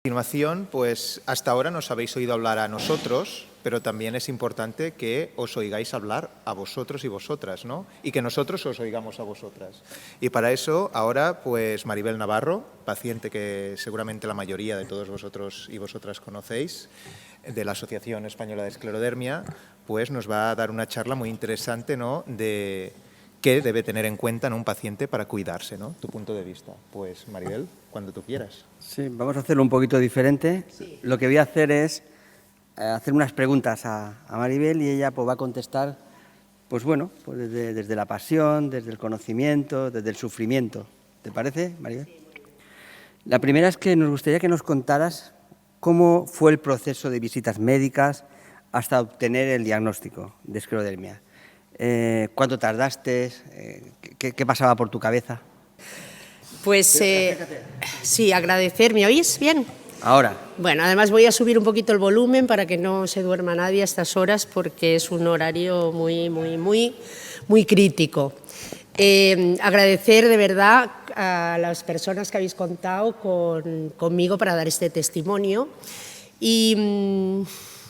A continuación, pues hasta ahora nos habéis oído hablar a nosotros, pero también es importante que os oigáis hablar a vosotros y vosotras, ¿no? Y que nosotros os oigamos a vosotras. Y para eso, ahora, pues Maribel Navarro, paciente que seguramente la mayoría de todos vosotros y vosotras conocéis, de la Asociación Española de Esclerodermia, pues nos va a dar una charla muy interesante, ¿no?, de qué debe tener en cuenta en un paciente para cuidarse, ¿no? Tu punto de vista. Pues Maribel, cuando tú quieras. Sí, vamos a hacerlo un poquito diferente. Sí. Lo que voy a hacer es hacer unas preguntas a Maribel y ella pues va a contestar, pues bueno, pues desde la pasión, desde el conocimiento, desde el sufrimiento. ¿Te parece, Maribel? Sí. La primera es que nos gustaría que nos contaras cómo fue el proceso de visitas médicas hasta obtener el diagnóstico de esclerodermia. ¿Cuánto tardaste? ¿Qué pasaba por tu cabeza? Pues sí, agradecer. ¿Me oís bien? Ahora. Bueno, además voy a subir un poquito el volumen para que no se duerma nadie a estas horas porque es un horario muy crítico. Agradecer de verdad a las personas que habéis contado conmigo para dar este testimonio y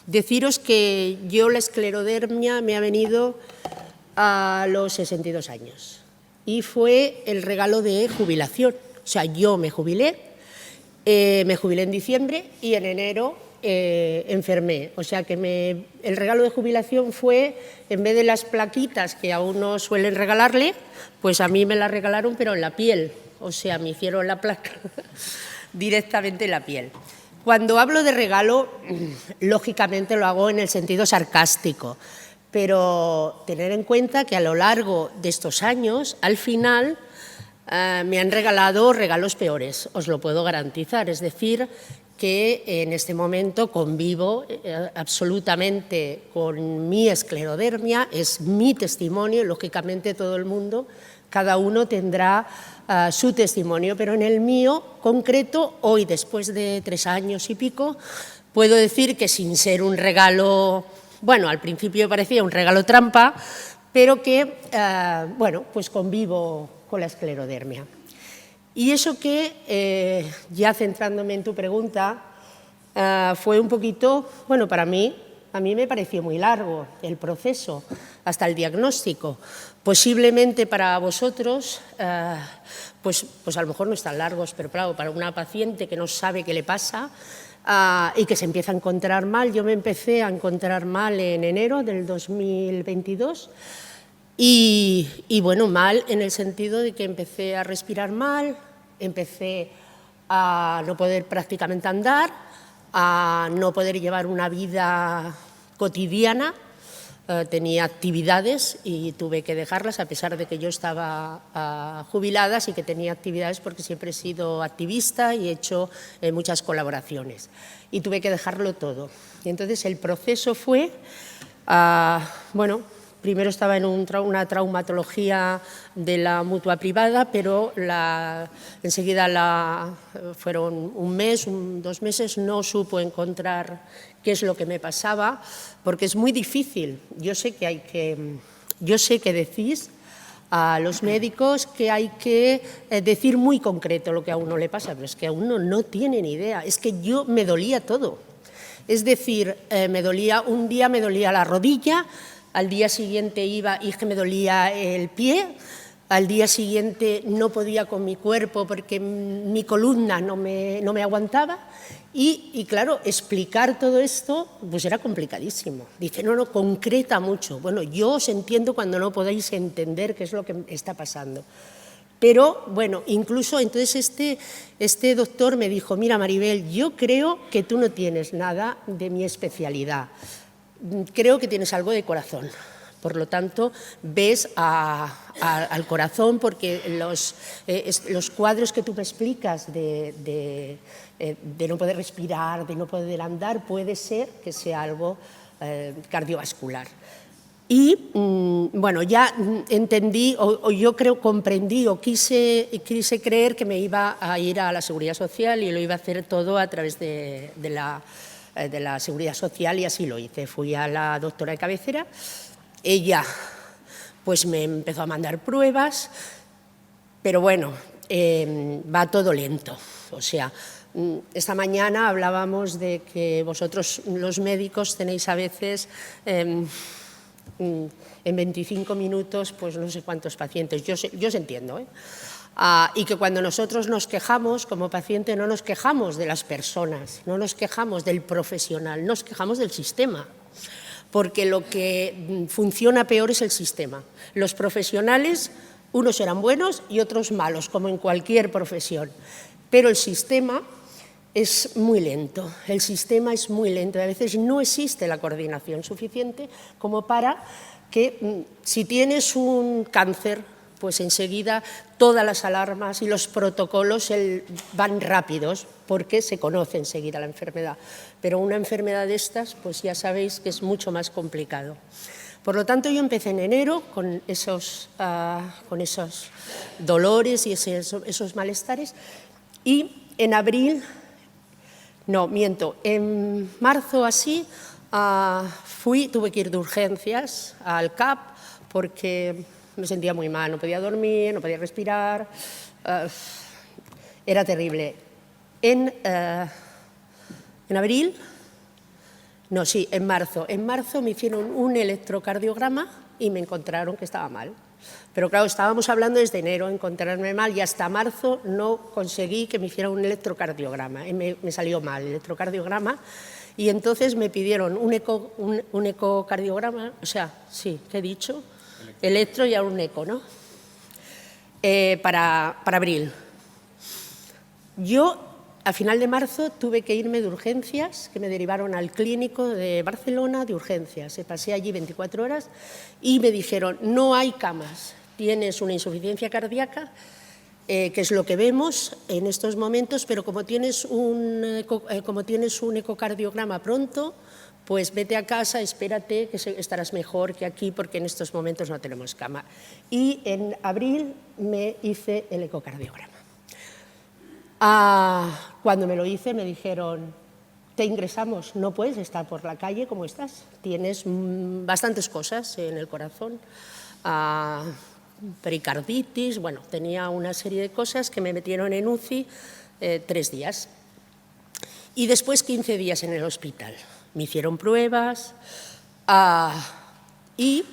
deciros que yo la esclerodermia me ha venido a los 62 años y fue el regalo de jubilación. O sea, yo me jubilé en diciembre y en enero enfermé. O sea que el regalo de jubilación fue, en vez de las plaquitas que a uno suelen regalarle, pues a mí me las regalaron pero en la piel. O sea, me hicieron la placa directamente en la piel. Cuando hablo de regalo, lógicamente lo hago en el sentido sarcástico, pero tener en cuenta que a lo largo de estos años, al final, me han regalado regalos peores, os lo puedo garantizar. Es decir, que en este momento convivo absolutamente con mi esclerodermia, es mi testimonio, lógicamente todo el mundo, cada uno tendrá su testimonio, pero en el mío concreto, hoy después de 3 años y pico, puedo decir que sin ser un regalo, bueno, al principio parecía un regalo trampa, pero que, bueno, pues convivo con la esclerodermia. Y eso que, ya centrándome en tu pregunta, fue un poquito, bueno, para mí, a mí me pareció muy largo el proceso hasta el diagnóstico. Posiblemente para vosotros, pues a lo mejor no están largos, pero claro, para una paciente que no sabe qué le pasa y que se empieza a encontrar mal, yo me empecé a encontrar mal en enero del 2022 y bueno, mal en el sentido de que empecé a respirar mal, empecé a no poder prácticamente andar, a no poder llevar una vida cotidiana. Tenía actividades y tuve que dejarlas a pesar de que yo estaba jubilada, sí que tenía actividades porque siempre he sido activista y he hecho muchas colaboraciones y tuve que dejarlo todo. Y entonces el proceso fue, bueno, primero estaba en una traumatología de la mutua privada, pero enseguida fueron un mes, 2 meses, no supo encontrar qué es lo que me pasaba, porque es muy difícil. Yo sé que decís a los médicos que hay que decir muy concreto lo que a uno le pasa, pero es que a uno no tiene ni idea. Es que me dolía todo. Es decir, un día me dolía la rodilla, al día siguiente iba y que me dolía el pie, al día siguiente no podía con mi cuerpo porque mi columna no me aguantaba y claro, explicar todo esto pues era complicadísimo. Dice, no, concreta mucho. Bueno, yo os entiendo cuando no podéis entender qué es lo que está pasando. Pero bueno, incluso entonces este doctor me dijo, mira Maribel, yo creo que tú no tienes nada de mi especialidad. Creo que tienes algo de corazón, por lo tanto ves al corazón porque los cuadros que tú me explicas de no poder respirar, de no poder andar, puede ser que sea algo cardiovascular. Y bueno, ya entendí o yo comprendí o quise creer que me iba a ir a la Seguridad Social y lo iba a hacer todo a través de la Seguridad Social y así lo hice. Fui a la doctora de cabecera, ella pues me empezó a mandar pruebas, pero bueno, va todo lento. O sea, Esta mañana hablábamos de que vosotros, los médicos, tenéis a veces en 25 minutos, pues no sé cuántos pacientes. Yo os entiendo, ¿eh? Y que cuando nosotros nos quejamos como paciente no nos quejamos de las personas, no nos quejamos del profesional, nos quejamos del sistema, porque lo que funciona peor es el sistema. Los profesionales, unos serán buenos y otros malos, como en cualquier profesión, pero el sistema es muy lento, el sistema es muy lento, y a veces no existe la coordinación suficiente como para que si tienes un cáncer, pues enseguida todas las alarmas y los protocolos van rápidos porque se conoce enseguida la enfermedad. Pero una enfermedad de estas, pues ya sabéis que es mucho más complicado. Por lo tanto, yo empecé en enero con esos dolores y esos malestares, y en abril, no, miento, en marzo así, tuve que ir de urgencias al CAP porque me sentía muy mal, no podía dormir, no podía respirar, era terrible. En abril, no, sí, en marzo me hicieron un electrocardiograma y me encontraron que estaba mal. Pero claro, estábamos hablando desde enero, encontrarme mal, y hasta marzo no conseguí que me hicieran un electrocardiograma. Me salió mal el electrocardiograma, y entonces me pidieron un ecocardiograma, o sea, sí, ¿qué he dicho? Electro y ahora un eco, ¿no? Para abril. Yo, a final de marzo, tuve que irme de urgencias, que me derivaron al clínico de Barcelona de urgencias. Pasé allí 24 horas y me dijeron, no hay camas, tienes una insuficiencia cardíaca, que es lo que vemos en estos momentos, pero como tienes un ecocardiograma pronto, pues vete a casa, espérate, que estarás mejor que aquí, porque en estos momentos no tenemos cama. Y en abril me hice el ecocardiograma. Cuando me lo hice me dijeron, te ingresamos, no puedes estar por la calle como estás, tienes bastantes cosas en el corazón, pericarditis, bueno, tenía una serie de cosas que me metieron en UCI 3 días. Y después 15 días en el hospital. Me hicieron pruebas y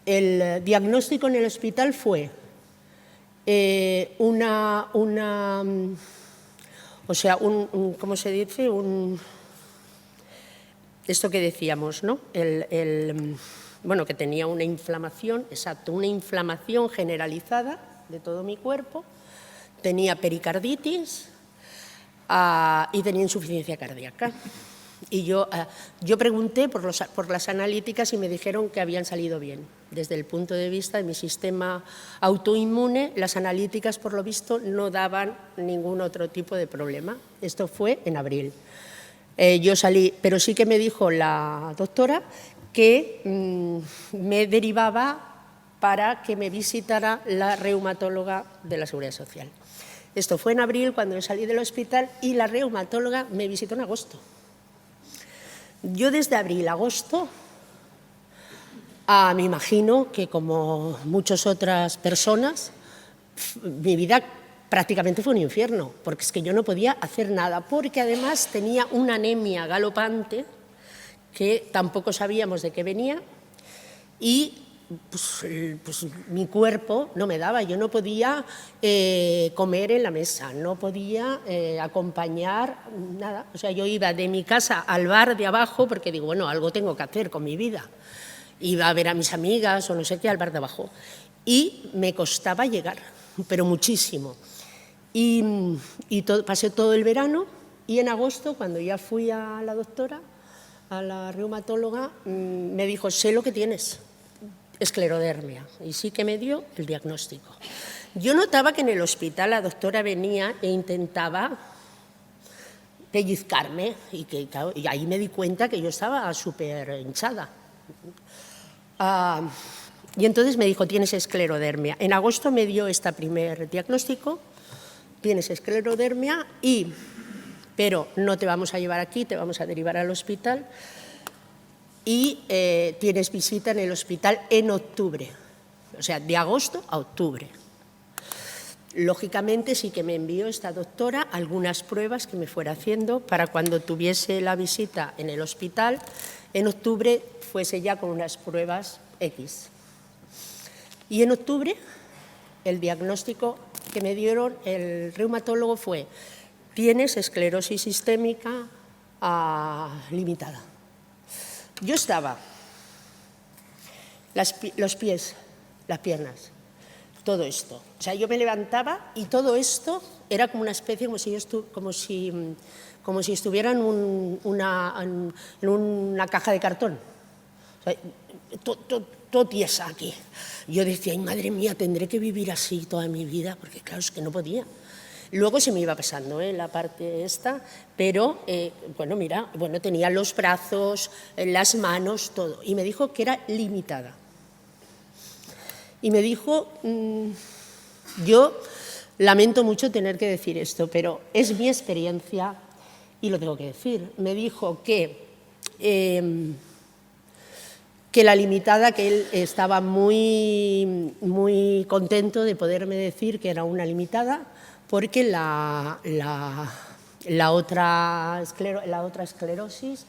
el diagnóstico en el hospital fue ¿cómo se dice? Esto que decíamos, ¿no? Bueno, que tenía una inflamación, exacto, una inflamación generalizada de todo mi cuerpo, tenía pericarditis y tenía insuficiencia cardíaca. Y yo pregunté por las analíticas y me dijeron que habían salido bien. Desde el punto de vista de mi sistema autoinmune, las analíticas, por lo visto, no daban ningún otro tipo de problema. Esto fue en abril. Yo salí, pero sí que me dijo la doctora que me derivaba para que me visitara la reumatóloga de la Seguridad Social. Esto fue en abril, cuando yo salí del hospital, y la reumatóloga me visitó en agosto. Yo desde abril a agosto, me imagino que como muchas otras personas, mi vida prácticamente fue un infierno, porque es que yo no podía hacer nada, porque además tenía una anemia galopante que tampoco sabíamos de qué venía, y pues mi cuerpo no me daba, yo no podía comer en la mesa, no podía acompañar nada, o sea, yo iba de mi casa al bar de abajo porque digo, bueno, algo tengo que hacer con mi vida, iba a ver a mis amigas o no sé qué al bar de abajo, y me costaba llegar, pero muchísimo, y pasé todo el verano, y en agosto, cuando ya fui a la doctora, a la reumatóloga, me dijo, sé lo que tienes, esclerodermia, y sí que me dio el diagnóstico. Yo notaba que en el hospital la doctora venía e intentaba pellizcarme, y ahí me di cuenta que yo estaba súper hinchada. Y entonces me dijo, tienes esclerodermia. En agosto me dio este primer diagnóstico, tienes esclerodermia, pero no te vamos a llevar aquí, te vamos a derivar al hospital, y tienes visita en el hospital en octubre, o sea, de agosto a octubre. Lógicamente sí que me envió esta doctora algunas pruebas que me fuera haciendo para cuando tuviese la visita en el hospital, en octubre fuese ya con unas pruebas X. Y en octubre el diagnóstico que me dieron el reumatólogo fue: tienes esclerosis sistémica limitada. Yo estaba, los pies, las piernas, todo esto. O sea, yo me levantaba y todo esto era como una especie, como si estuviera en una caja de cartón. O sea, todo tiesa aquí. Yo decía, ay, madre mía, tendré que vivir así toda mi vida, porque claro, es que no podía. Luego se me iba pasando la parte esta, pero bueno, mira, bueno, tenía los brazos, las manos, todo. Y me dijo que era limitada. Y me dijo, yo lamento mucho tener que decir esto, pero es mi experiencia y lo tengo que decir. Me dijo que la limitada, que él estaba muy contento de poderme decir que era una limitada, porque la otra esclerosis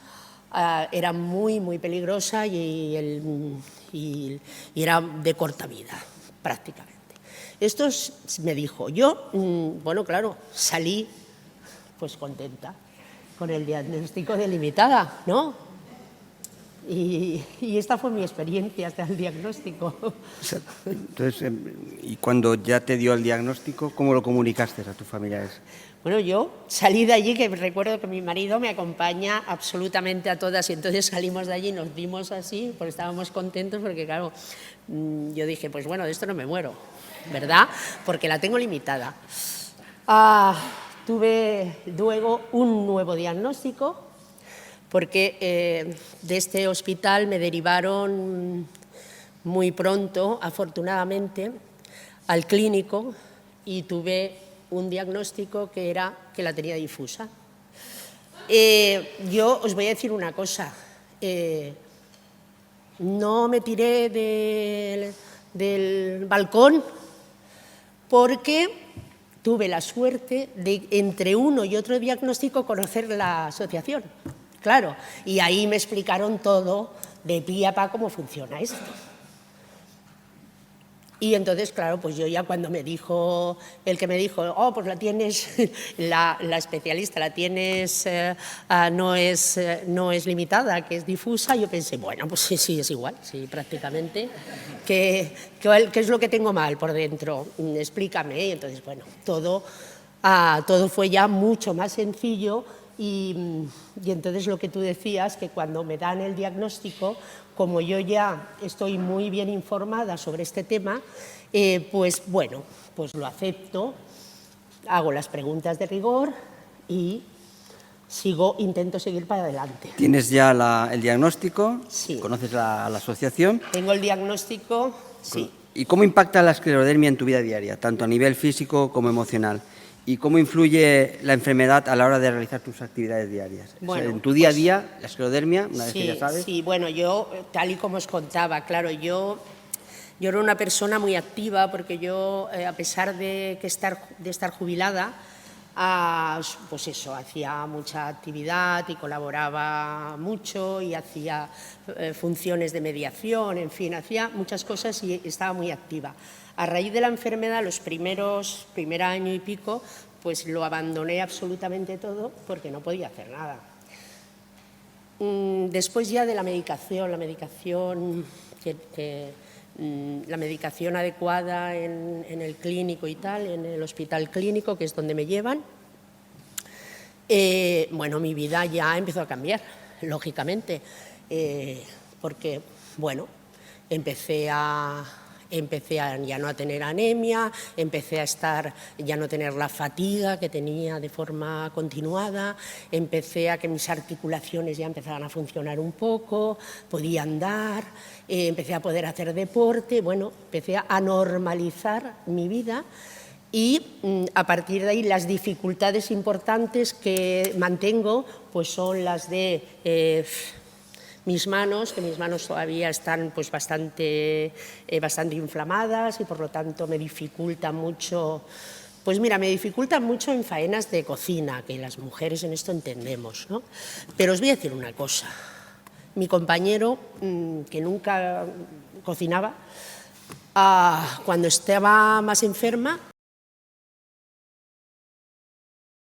era muy peligrosa y era de corta vida, prácticamente. Esto me dijo. Yo, bueno, claro, salí pues contenta con el diagnóstico de limitada, ¿no? Y esta fue mi experiencia hasta el diagnóstico. Entonces, y cuando ya te dio el diagnóstico, ¿cómo lo comunicaste a tus familiares? Bueno, yo salí de allí, que recuerdo que mi marido me acompaña absolutamente a todas, y entonces salimos de allí, nos dimos así, porque estábamos contentos, porque claro, yo dije, pues bueno, de esto no me muero, ¿verdad? Porque la tengo limitada. Tuve luego un nuevo diagnóstico, porque de este hospital me derivaron muy pronto, afortunadamente, al clínico, y tuve un diagnóstico que era que la tenía difusa. Yo os voy a decir una cosa, no me tiré del balcón porque tuve la suerte de, entre uno y otro diagnóstico, conocer la asociación. Claro, y ahí me explicaron todo de pie a pa cómo funciona esto. Y entonces, claro, pues yo ya cuando me dijo, el que me dijo, oh, pues la tienes, la especialista, la tienes, no es limitada, que es difusa, yo pensé, bueno, pues sí, es igual, sí, prácticamente. ¿Qué es lo que tengo mal por dentro? Explícame. Y entonces, bueno, todo fue ya mucho más sencillo. Y entonces lo que tú decías, que cuando me dan el diagnóstico, como yo ya estoy muy bien informada sobre este tema, pues bueno, pues lo acepto, hago las preguntas de rigor y intento seguir para adelante. ¿Tienes ya el diagnóstico? Sí. ¿Conoces la asociación? Tengo el diagnóstico, sí. ¿Y cómo impacta la esclerodermia en tu vida diaria, tanto a nivel físico como emocional? ¿Y cómo influye la enfermedad a la hora de realizar tus actividades diarias? Bueno, o sea, en tu día a día, la esclerodermia, una vez que ya sabes. Sí, bueno, yo, tal y como os contaba, claro, yo era una persona muy activa, porque yo, a pesar de estar jubilada, pues eso, hacía mucha actividad y colaboraba mucho y hacía funciones de mediación, en fin, hacía muchas cosas y estaba muy activa. A raíz de la enfermedad, primer año y pico, pues lo abandoné absolutamente todo porque no podía hacer nada. Después ya de la medicación adecuada en el clínico y tal, en el hospital clínico, que es donde me llevan, bueno, mi vida ya empezó a cambiar, lógicamente, porque, bueno, empecé a ya no a tener anemia, empecé a ya no tener la fatiga que tenía de forma continuada, empecé a que mis articulaciones ya empezaran a funcionar un poco, podía andar, empecé a poder hacer deporte, bueno, empecé a normalizar mi vida. Y a partir de ahí las dificultades importantes que mantengo pues son las de mis manos, que mis manos todavía están pues bastante inflamadas y por lo tanto me dificulta mucho. Pues mira, me dificulta mucho en faenas de cocina, que las mujeres en esto entendemos, ¿no? Pero os voy a decir una cosa. Mi compañero, que nunca cocinaba, cuando estaba más enferma,